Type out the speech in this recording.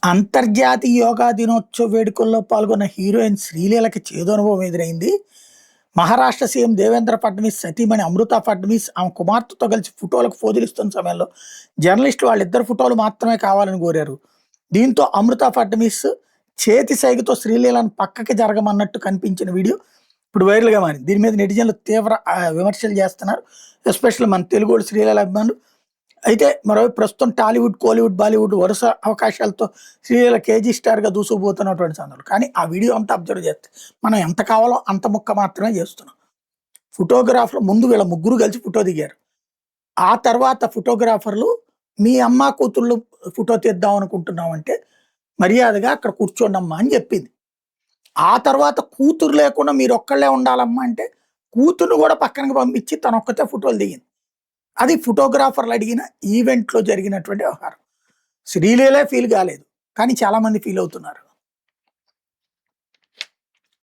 అంతర్జాతీయ యోగా దినోత్సవ వేడుకల్లో పాల్గొన్న హీరోయిన్ శ్రీలీలకి చేదనుభవం ఎదురైంది. మహారాష్ట్ర సీఎం దేవేంద్ర ఫడ్నవీస్ సతీమణి అమృత ఫడ్నవీస్ ఆమె కుమార్తెతో కలిసి ఫోటోలకు పోజులిస్తున్న సమయంలో జర్నలిస్టులు వాళ్ళిద్దరు ఫోటోలు మాత్రమే కావాలని కోరారు. దీంతో అమృత ఫడ్నవీస్ చేతి సైగతో శ్రీలీలను పక్కకి జరగమన్నట్టు కనిపించిన వీడియో ఇప్పుడు వైరల్గా మారింది. దీని మీద నెటిజన్లు తీవ్ర విమర్శలు చేస్తున్నారు. ఎస్పెషల్లీ మన తెలుగు శ్రీలీల అభిమానులు. అయితే మరోవైపు ప్రస్తుతం టాలీవుడ్, కోలీవుడ్, బాలీవుడ్ వరుస అవకాశాలతో శ్రీలీల కేజీ స్టార్గా దూసుకుపోతున్నటువంటి సందర్భం. కానీ ఆ వీడియో అంతా అబ్జర్వ్ చేస్తే మనం ఎంత కావాలో అంత ముక్క మాత్రమే చేస్తున్నాం. ఫోటోగ్రాఫర్ ముందు వీళ్ళ ముగ్గురు కలిసి ఫోటో దిగారు. ఆ తర్వాత ఫోటోగ్రాఫర్లు మీ అమ్మ కూతుళ్ళు ఫోటో తీద్దాం అనుకుంటున్నామంటే మర్యాదగా అక్కడ కూర్చోండమ్మా అని చెప్పింది. ఆ తర్వాత కూతురు లేకుండా మీరు ఒక్కళ్ళే ఉండాలమ్మా అంటే కూతురును కూడా పక్కనకి పంపించి తనొక్కతే ఫోటోలు దిగింది. అది ఫోటోగ్రాఫర్లు అడిగిన ఈవెంట్లో జరిగినటువంటి వ్యవహారం. శ్రీలీలే ఫీల్ కాలేదు, కానీ చాలామంది ఫీల్ అవుతున్నారు.